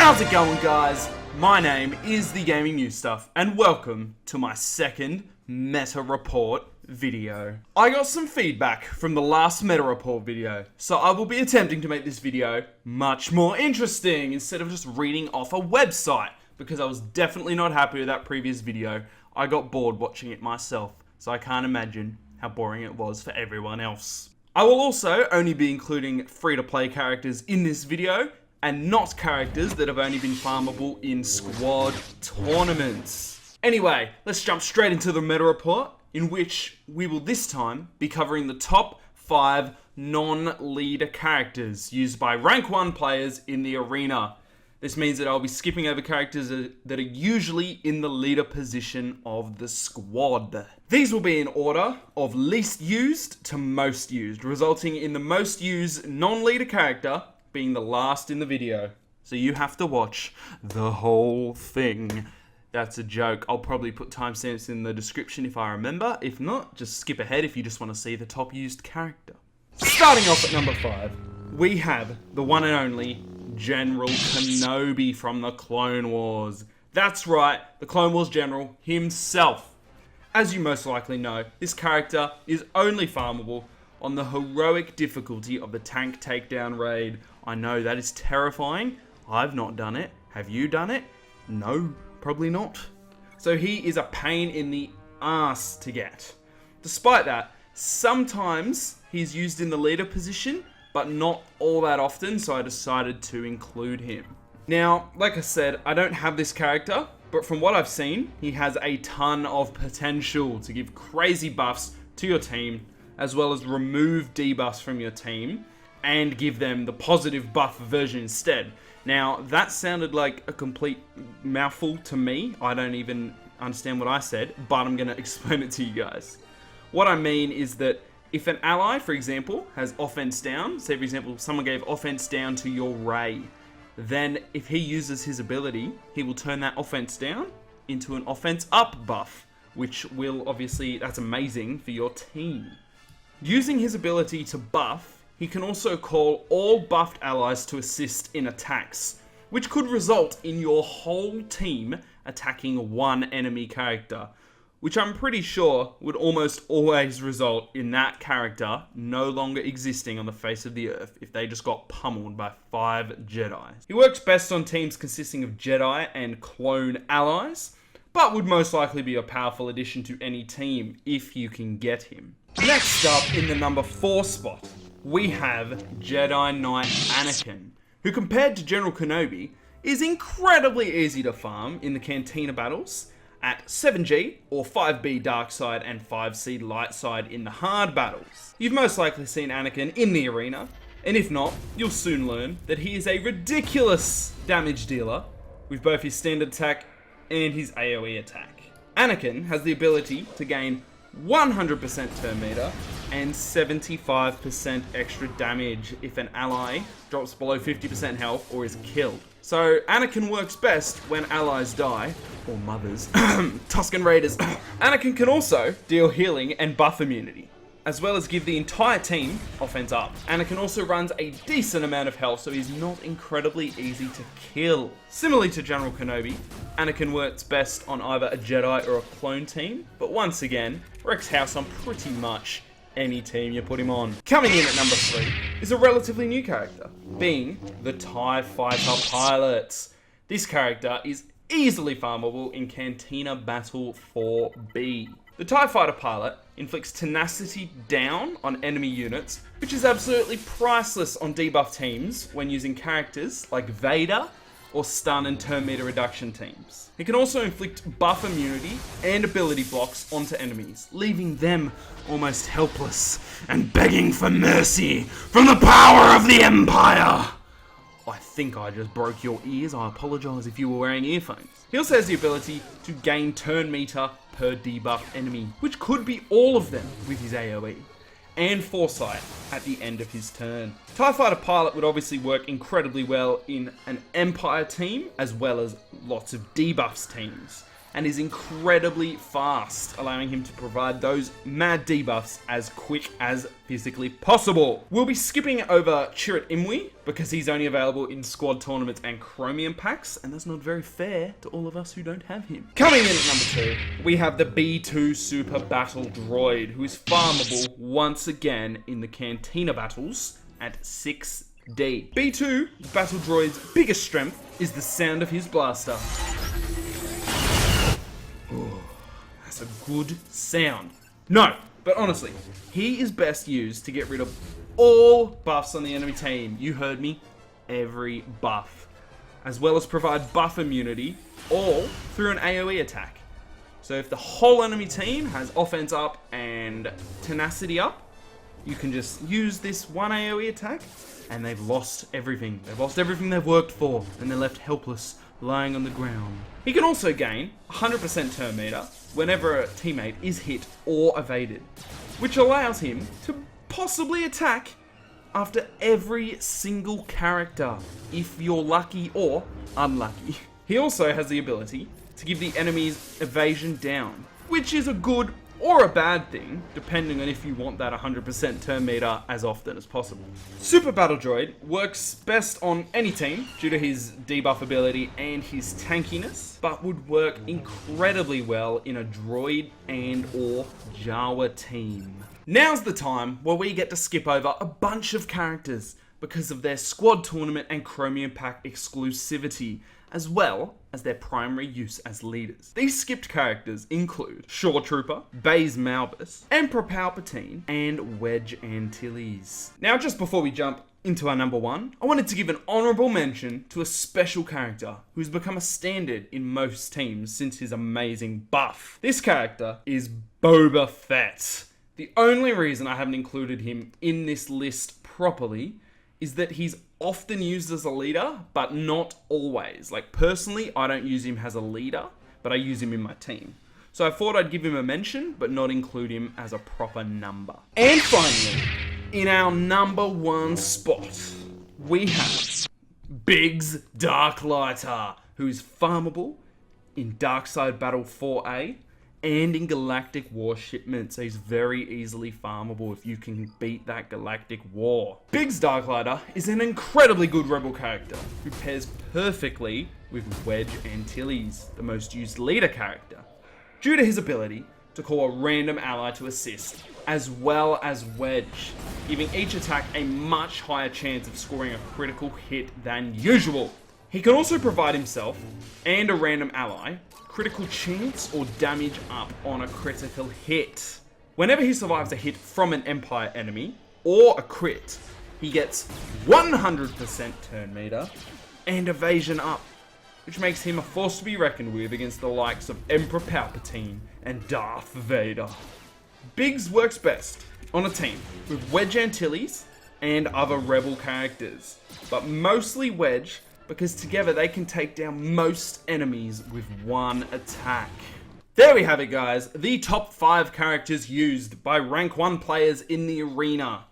How's it going, guys? My name is the Gaming News Stuff, and welcome to my second Meta Report video. I got some feedback from the last Meta Report video, so I will be attempting to make this video much more interesting instead of just reading off a website, because I was definitely not happy with that previous video. I got bored watching it myself, so I can't imagine how boring it was for everyone else. I will also only be including free-to-play characters in this video, and not characters that have only been farmable in squad tournaments. Anyway, let's jump straight into the meta report, in which we will this time be covering the top 5 non-leader characters used by rank 1 players in the arena. This means that I'll be skipping over characters that are usually in the leader position of the squad. These will be in order of least used to most used, resulting in the most used non-leader character being the last in the video. So you have to watch the whole thing. That's a joke. I'll probably put timestamps in the description if I remember. If not, just skip ahead if you just want to see the top used character. Starting off at number 5, we have the one and only General Kenobi from the Clone Wars. That's right, the Clone Wars General himself. As you most likely know, this character is only farmable on the heroic difficulty of the tank takedown raid. I know that is terrifying. I've not done it. Have you done it? No, probably not. So he is a pain in the ass to get. Despite that, sometimes he's used in the leader position, but not all that often, so I decided to include him. Now, like I said, I don't have this character, but from what I've seen, he has a ton of potential to give crazy buffs to your team, as well as remove debuffs from your team and give them the positive buff version instead. Now, that sounded like a complete mouthful to me. I don't even understand what I said, but I'm going to explain it to you guys. What I mean is that if an ally, for example, has offense down, say for example, someone gave offense down to your Rey, then if he uses his ability, he will turn that offense down into an offense up buff, which will obviously, that's amazing for your team. Using his ability to buff, he can also call all buffed allies to assist in attacks, which could result in your whole team attacking one enemy character, which I'm pretty sure would almost always result in that character no longer existing on the face of the earth if they just got pummeled by 5 Jedi. He works best on teams consisting of Jedi and clone allies, but would most likely be a powerful addition to any team if you can get him. Next up, in the number 4 spot, we have Jedi Knight Anakin, who compared to General Kenobi is incredibly easy to farm in the Cantina battles at 7G or 5B dark side and 5C light side in the hard battles. You've most likely seen Anakin in the arena, and if not, you'll soon learn that he is a ridiculous damage dealer with both his standard attack and his AoE attack. Anakin has the ability to gain 100% turn meter and 75% extra damage if an ally drops below 50% health or is killed. So Anakin works best when allies die, or mothers, Tusken Raiders. Anakin can also deal healing and buff immunity, as well as give the entire team offense up. Anakin also runs a decent amount of health, so he's not incredibly easy to kill. Similarly to General Kenobi, Anakin works best on either a Jedi or a clone team, but once again, wrecks house on pretty much any team you put him on. Coming in at number 3 is a relatively new character, being the TIE Fighter Pilot. This character is easily farmable in Cantina Battle 4B. The TIE Fighter Pilot inflicts tenacity down on enemy units, which is absolutely priceless on debuff teams when using characters like Vader or stun and turn meter reduction teams. It can also inflict buff immunity and ability blocks onto enemies, leaving them almost helpless and begging for mercy from the power of the Empire. I think I just broke your ears. I apologize if you were wearing earphones. He also has the ability to gain turn meter per debuff enemy, which could be all of them with his AoE, and foresight at the end of his turn. TIE Fighter Pilot would obviously work incredibly well in an Empire team, as well as lots of debuffs teams. and is incredibly fast, allowing him to provide those mad debuffs as quick as physically possible. We'll be skipping over Chirrut Imwe because he's only available in squad tournaments and chromium packs, and that's not very fair to all of us who don't have him. Coming in at number 2, we have the B2 Super Battle Droid, who is farmable once again in the Cantina battles at 6D. B2 Battle Droid's biggest strength is the sound of his blaster. Ooh, that's a good sound. No, but honestly, he is best used to get rid of all buffs on the enemy team. You heard me, every buff. As well as provide buff immunity, all through an AoE attack. So if the whole enemy team has offense up and tenacity up, you can just use this one AoE attack and they've lost everything. They've lost everything they've worked for and they're left helpless, lying on the ground. He can also gain 100% turn meter whenever a teammate is hit or evaded, which allows him to possibly attack after every single character, if you're lucky or unlucky. He also has the ability to give the enemy's evasion down, which is a good or a bad thing, depending on if you want that 100% turn meter as often as possible. Super Battle Droid works best on any team due to his debuff ability and his tankiness, but would work incredibly well in a droid and or Jawa team. Now's the time where we get to skip over a bunch of characters because of their squad tournament and chromium pack exclusivity, as well as their primary use as leaders. These skipped characters include Shore Trooper, Baze Malbus, Emperor Palpatine, and Wedge Antilles. Now, just before we jump into our number 1, I wanted to give an honourable mention to a special character who's become a standard in most teams since his amazing buff. This character is Boba Fett. The only reason I haven't included him in this list properly is that he's often used as a leader, but not always. Like, personally, I don't use him as a leader, but I use him in my team. So I thought I'd give him a mention, but not include him as a proper number. And finally, in our number 1 spot, we have Biggs Darklighter, who's farmable in Darkside Battle 4A, and in Galactic War Shipment, so he's very easily farmable if you can beat that Galactic War. Biggs Darklighter is an incredibly good rebel character who pairs perfectly with Wedge Antilles, the most used leader character, due to his ability to call a random ally to assist, as well as Wedge, giving each attack a much higher chance of scoring a critical hit than usual. He can also provide himself and a random ally critical chance or damage up on a critical hit. Whenever he survives a hit from an Empire enemy or a crit, he gets 100% turn meter and evasion up, which makes him a force to be reckoned with against the likes of Emperor Palpatine and Darth Vader. Biggs works best on a team with Wedge Antilles and other rebel characters, but mostly Wedge, because together they can take down most enemies with one attack. There we have it, guys, the top 5 characters used by rank 1 players in the arena.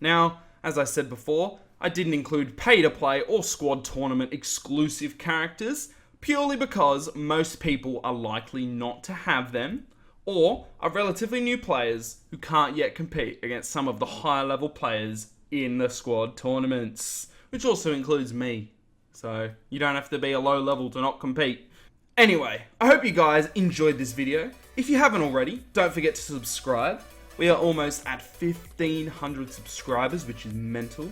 Now, as I said before, I didn't include pay-to-play or squad tournament exclusive characters, purely because most people are likely not to have them, or are relatively new players who can't yet compete against some of the higher level players in the squad tournaments, which also includes me. So you don't have to be a low level to not compete. Anyway, I hope you guys enjoyed this video. If you haven't already, don't forget to subscribe. We are almost at 1,500 subscribers, which is mental.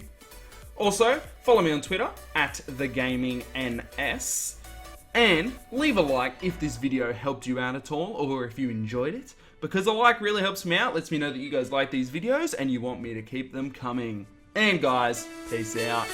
Also, follow me on Twitter at TheGamingNS. And leave a like if this video helped you out at all, or if you enjoyed it. Because a like really helps me out, lets me know that you guys like these videos and you want me to keep them coming. And guys, peace out.